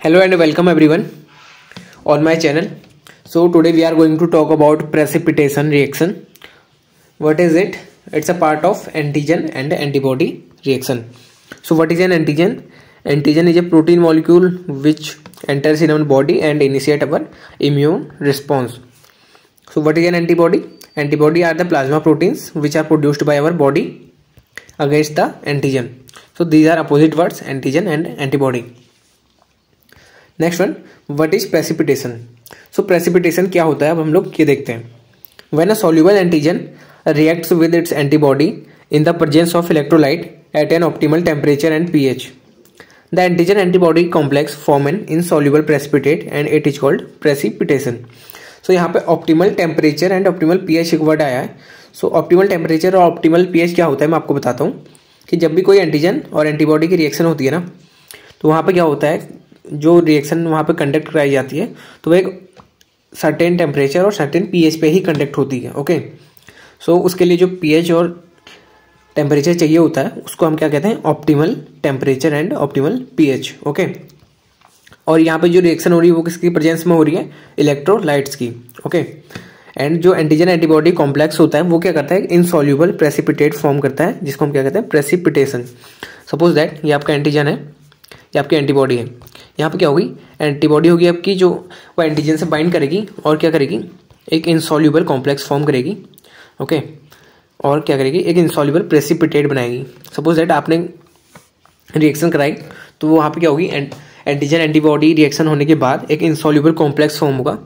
Hello and welcome everyone on my channel. So today we are going to talk about precipitation reaction. What is it? It's a part of antigen and antibody reaction. So what is an antigen? Antigen is a protein molecule which enters in our body and initiate our immune response. So what is an antibody? Antibody are the plasma proteins which are produced by our body against the antigen. So these are opposite words, antigen and antibody. Next one, what is precipitation. So precipitation क्या होता है अब हम लोग ये देखते हैं. When a soluble antigen reacts with its antibody in the presence of electrolyte at an optimal temperature and pH, the antigen antibody complex form an insoluble precipitate and it is called precipitation. So यहाँ पे optimal temperature and optimal pH एक word आया है. So optimal temperature और optimal pH क्या होता है मैं आपको बताता हूँ कि जब भी कोई एंटीजन और एंटीबॉडी की रिएक्शन होती है ना, तो वहाँ पे क्या होता है, जो रिएक्शन वहाँ पे कंडक्ट कराई जाती है तो वो एक सर्टेन टेम्परेचर और सर्टेन पीएच पे ही कंडक्ट होती है. ओके, सो उसके लिए जो पीएच और टेम्परेचर चाहिए होता है उसको हम क्या कहते हैं, optimal temperature and optimal pH. Okay, और यहाँ पे जो रिएक्शन हो रही है वो किसकी प्रेजेंस में हो रही है, इलेक्ट्रोलाइट्स की. ओके, एंड जो एंटीजन एंटीबॉडी कॉम्प्लेक्स होता है वो क्या करता है, इनसॉल्युबल प्रेसिपिटेट फॉर्म करता है जिसको हम क्या कहते हैं, प्रेसिपिटेशन. सपोज दैट ये आपका एंटीजन है, ये आपकी एंटीबॉडी है. यहाँ पे क्या होगी, एंटीबॉडी होगी आपकी जो वो एंटीजन से बाइंड करेगी और क्या करेगी, एक इनसॉल्युबल कॉम्प्लेक्स फॉर्म करेगी. ओके, और क्या करेगी, एक इनसॉल्युबल प्रेसिपिटेट बनाएगी. सपोज दैट आपने रिएक्शन कराई तो वहाँ पे क्या होगी, एंटीजन एंटीबॉडी रिएक्शन होने के बाद एक इनसॉल्युबल कॉम्प्लेक्स फॉर्म होगा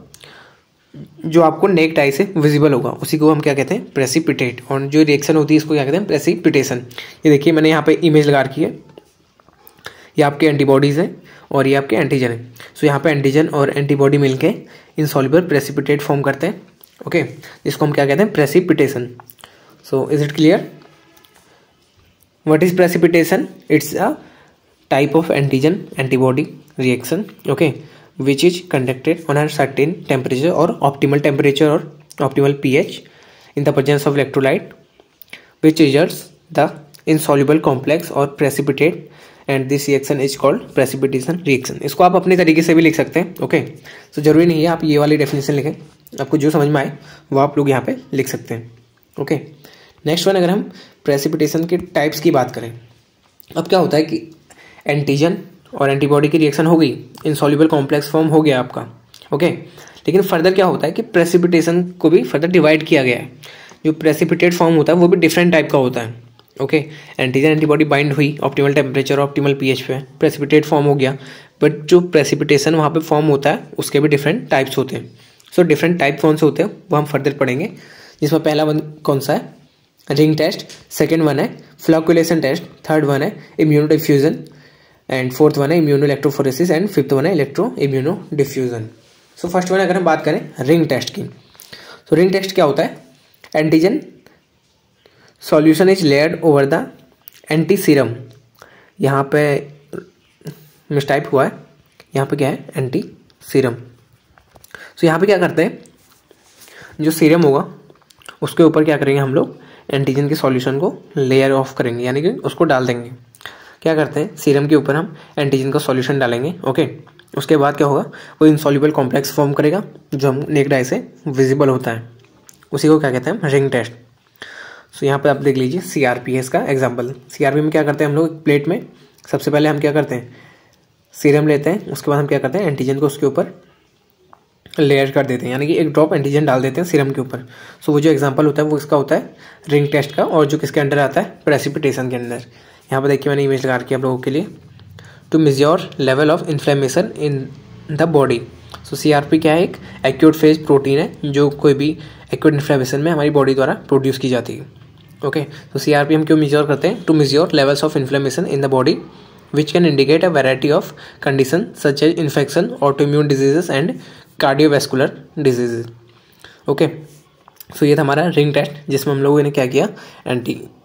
जो आपको नेक्ड आई से विजिबल होगा. उसी को हम क्या कहते हैं, प्रेसिपिटेट. और जो रिएक्शन होती है इसको क्या कहते हैं, प्रेसिपिटेशन. ये देखिए मैंने यहाँ पे इमेज लगा रखी है, ये आपके एंटीबॉडीज़ हैं और ये आपके एंटीजन है. सो यहाँ पे एंटीजन और एंटीबॉडी मिलके इनसॉल्युबल प्रेसिपिटेट फॉर्म करते हैं. ओके, इसको हम क्या कहते हैं, precipitation. So is it clear? What is precipitation? It's a type of antigen antibody reaction. Okay, which is conducted on a certain temperature और ऑप्टिमल टेम्परेचर और optimal pH in the presence of electrolyte which results the insoluble complex और precipitate and this reaction is called precipitation reaction. इसको आप अपने तरीके से भी लिख सकते हैं. ओके, तो जरूरी नहीं है आप ये वाली डेफिनेशन लिखें, आपको जो समझ में आए वो आप लोग यहाँ पे लिख सकते हैं. ओके, नेक्स्ट वन, अगर हम प्रेसिपिटेशन के टाइप्स की बात करें, अब क्या होता है कि एंटीजन और एंटीबॉडी की रिएक्शन हो गई, इनसॉल्युबल कॉम्प्लेक्स फॉर्म हो गया आपका. ओके, लेकिन फर्दर क्या होता है कि प्रेसिपिटेशन को भी फर्दर डिवाइड किया गया है. जो प्रेसिपिटेट फॉर्म होता है वो भी डिफरेंट टाइप का होता है. ओके, एंटीजन एंटीबॉडी बाइंड हुई ऑप्टिमल टेम्परेचर और ऑप्टिमल पीएच पे, प्रेसिपिटेट फॉर्म हो गया. बट जो प्रेसिपिटेशन वहाँ पे फॉर्म होता है उसके भी डिफरेंट टाइप्स होते हैं. सो डिफरेंट टाइप कौन से होते हैं वो हम फर्दर पढ़ेंगे, जिसमें पहला वन कौन सा है, रिंग टेस्ट. सेकेंड वन है फ्लॉकुलेशन टेस्ट. थर्ड वन है immuno diffusion and fourth one है immuno electrophoresis and fifth one है electro immuno diffusion. So first one अगर हम बात करें रिंग टेस्ट की, तो रिंग टेस्ट क्या होता है, antigen solution is layered over the anti serum. यहाँ पे मिसटाइप हुआ है, यहाँ पे क्या है, एंटी सीरम. सो यहाँ पे क्या करते हैं, जो सीरम होगा उसके ऊपर क्या करेंगे हम लोग, एंटीजन के सॉल्यूशन को लेयर ऑफ करेंगे, यानी कि उसको डाल देंगे. क्या करते हैं, सीरम के ऊपर हम एंटीजन का सॉल्यूशन डालेंगे. ओके, उसके बाद क्या होगा, वो इनसॉल्युबल कॉम्प्लेक्स फॉर्म करेगा जो हम नेक्ड आई से विजिबल होता है. उसी को क्या कहते हैं, रिंग टेस्ट. सो यहाँ पे आप देख लीजिए सीआरपीएस का एग्जांपल. सीआरपी में क्या करते हैं हम लोग, प्लेट में सबसे पहले हम क्या करते हैं, सीरम लेते हैं, उसके बाद हम क्या करते हैं, एंटीजन को उसके ऊपर लेयर कर देते हैं, यानी कि एक ड्रॉप एंटीजन डाल देते हैं सीरम के ऊपर. सो वो जो एग्जांपल होता है वो इसका होता है रिंग टेस्ट का, और जो किसके अंडर आता है, प्रेसिपिटेशन के अंदर. यहाँ पर देखिए मैंने इमेज लगा रखी है आप लोगों के लिए, to measure level of inflammation in the body. So CRP क्या है, एक एक्यूट फेज प्रोटीन है जो कोई भी एक्यूट इन्फ्लेमेशन में हमारी बॉडी द्वारा प्रोड्यूस की जाती है. ओके, तो सीआरपी हम क्यों मेजर करते हैं, to measure levels of inflammation in the body which can indicate a variety of condition such as infection, autoimmune diseases and cardiovascular diseases. Okay, so ये था हमारा रिंग टेस्ट जिसमें हम लोगों ने क्या किया,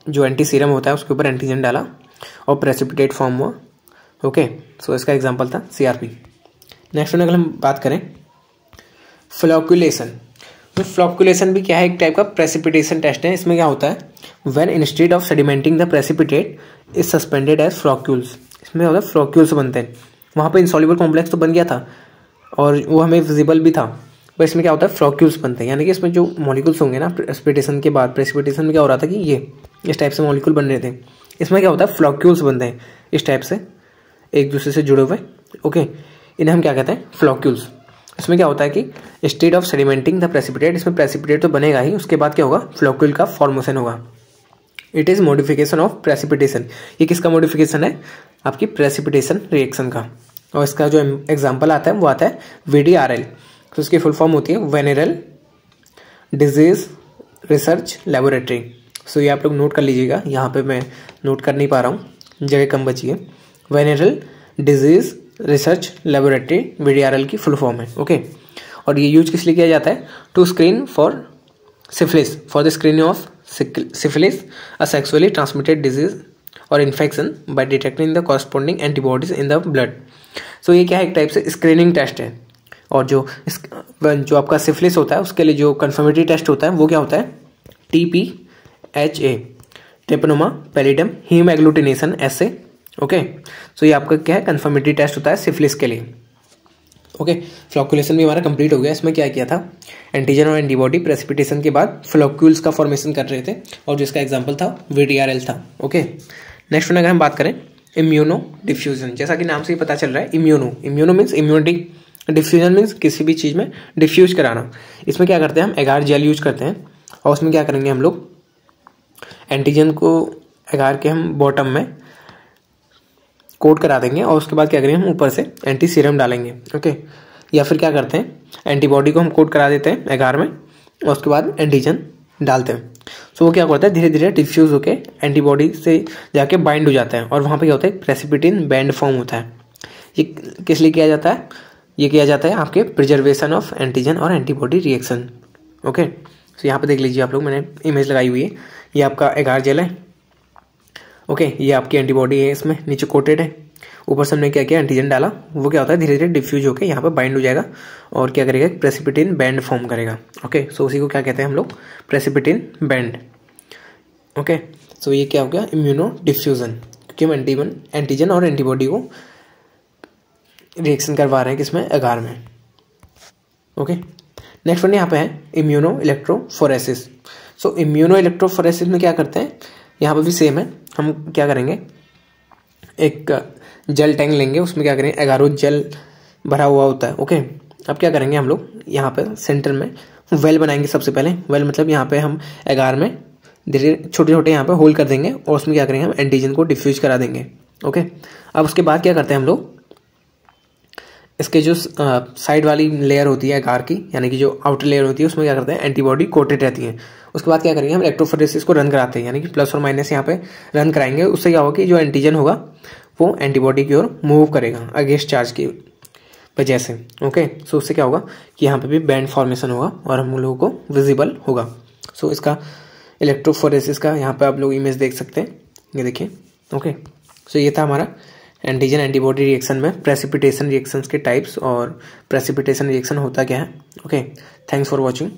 जो एंटी सीरम होता है उसके ऊपर एंटीजन डाला और प्रेसिपिटेट फॉर्म हुआ. ओके, सो इसका एग्जाम्पल था सीआरपी. नेक्स्ट वन अगर हम बात करें फ्लॉकुलेशन, तो फ्लॉकुलेशन भी क्या है, एक टाइप का प्रेसिपिटेशन टेस्ट है. इसमें क्या होता है, when instead of sedimenting the precipitate is suspended as floccules. इसमें होता है फ्लॉक्यूल्स बनते हैं, वहाँ पे इनसॉल्युबल कॉम्प्लेक्स तो बन गया था और वो हमें विजिबल भी था, पर इसमें क्या होता है, फ्लॉक्यूल्स बनते हैं, यानी कि इसमें जो मॉलिक्यूल्स होंगे ना प्रेसिपिटेशन के बाद, प्रेसिपिटेशन में क्या हो रहा था कि ये इस टाइप से मॉलिक्यूल बन रहे थे, इसमें क्या होता है, फ्लॉक्यूल्स बनते हैं इस टाइप से एक दूसरे से जुड़े हुए। ओके, इन्हें हम क्या कहते हैं, फ्लॉक्यूल्स। इसमें क्या होता है कि instead of sedimenting the precipitate, इसमें प्रेसिपिटेट तो बनेगा ही, उसके बाद क्या होगा, फ्लॉक्यूल का फॉर्मेशन होगा। It is modification of precipitation, ये किसका मॉडिफिकेशन है, आपकी प्रेसिपिटेशन रिएक्शन का। और इसका जो एग्जाम्पल आता है वो आता है VDRL, तो उसकी फुल फॉर्म होती है वेनेरल डिजीज रिसर्च लेबोरेटरी। सो ये आप लोग नोट कर लीजिएगा, यहाँ पे मैं नोट कर नहीं पा रहा हूँ, जगह कम बची है। Venereal disease research laboratory VDRL की फुल फॉर्म है। ओके, और ये यूज किस लिए किया जाता है, to screen for syphilis, for the screening of syphilis a sexually transmitted disease और infection by detecting the corresponding antibodies in the blood. So ये क्या है, एक टाइप से स्क्रीनिंग टेस्ट है। और जो आपका सिफिलिस होता है उसके लिए जो कन्फर्मेटरी टेस्ट होता है वो क्या होता है, TPHA, ट्रिपनोमा पैलिडम हीमोएग्लूटिनेशन एसे। ओके, सो ये आपका क्या है, कन्फर्मेटरी टेस्ट होता है सिफिलिस के लिए। ओके, फ्लॉक्यूलेशन भी हमारा कंप्लीट हो गया। इसमें क्या किया था, एंटीजन और एंटीबॉडी प्रेसिपिटेशन के बाद फ्लॉक्यूल्स का फॉर्मेशन कर रहे थे, और जिसका एग्जांपल था VDRL था। ओके, नेक्स्ट वन अगर हम बात करें इम्यूनो डिफ्यूजन, जैसा कि नाम से ही पता चल रहा है, immuno means immunity, diffusion means किसी भी चीज़ में डिफ्यूज कराना। इसमें क्या करते हैं, हम एगार जेल यूज करते हैं, और उसमें क्या करेंगे, हम लोग एंटीजन को एगार के हम बॉटम में कोट करा देंगे, और उसके बाद क्या करेंगे, हम ऊपर से एंटी सीरम डालेंगे। ओके, या फिर क्या करते हैं, एंटीबॉडी को हम कोट करा देते हैं एगार में, और उसके बाद एंटीजन डालते हैं। सो वो क्या करता है, धीरे धीरे डिफ्यूज होकर एंटीबॉडी से जाके बाइंड हो जाता है, और वहाँ पे क्या होता है, प्रेसिपिटिन बैंड फॉर्म होता है। ये किस लिए किया जाता है, ये किया जाता है आपके प्रिजर्वेशन ऑफ एंटीजन और एंटीबॉडी रिएक्शन। ओके, सो यहाँ पे देख लीजिए आप लोग, मैंने इमेज लगाई हुई है, ये आपका एगार जेल है। ओके, ये आपकी एंटीबॉडी है, इसमें नीचे कोटेड है, ऊपर से हमने क्या किया, एंटीजन डाला, वो क्या होता है, धीरे धीरे डिफ्यूज होकर यहाँ पे बाइंड हो जाएगा, और क्या करेगा, प्रेसिपिटिन बैंड फॉर्म करेगा। ओके, सो उसी को क्या कहते हैं हम लोग, प्रेसिपिटिन बैंड। ओके, सो ये क्या हो गया, इम्यूनो डिफ्यूजन, क्योंकि हम एंटीजन और एंटीबॉडी को रिएक्शन करवा रहे हैं किसमें, एगार में। ओके, नेक्स्ट वन यहाँ पे है इम्यूनो इलेक्ट्रोफोरेसिस। सो इम्यूनो इलेक्ट्रोफोरेसिस में क्या करते हैं, यहाँ पे भी सेम है, हम क्या करेंगे, एक जेल टैंक लेंगे, उसमें क्या करेंगे, एगारो जेल भरा हुआ होता है। ओके, अब क्या करेंगे, हम लोग यहाँ पे सेंटर में वेल बनाएंगे। सबसे पहले वेल मतलब यहाँ पे हम एगार में धीरे छोटे छोटे यहाँ पे होल कर देंगे, और उसमें क्या करेंगे, हम एंटीजन को डिफ्यूज करा देंगे। ओके, अब उसके बाद क्या करते हैं हम लोग, इसके जो साइड वाली लेयर होती है एगार की, यानी कि जो आउटर लेयर होती है, उसमें क्या करते हैं, एंटीबॉडी कोटेड रहती है। उसके बाद क्या करेंगे, हम इलेक्ट्रोफोरेसिस को रन कराते हैं, यानी कि प्लस और माइनस यहाँ पे रन कराएंगे। उससे क्या होगा कि जो एंटीजन होगा वो एंटीबॉडी की ओर मूव करेगा अगेंस्ट चार्ज की वजह से। ओके, सो उससे क्या होगा कि यहाँ पे भी बैंड फॉर्मेशन होगा और हम लोगों को विजिबल होगा। सो इसका इलेक्ट्रोफोरेसिस का यहाँ पे आप लोग इमेज देख सकते हैं, ये देखिए। ओके, सो ये था हमारा एंटीजन एंटीबॉडी रिएक्शन में प्रेसिपिटेशन रिएक्शंस के टाइप्स और प्रेसिपिटेशन रिएक्शन होता क्या है। Okay, thanks for watching.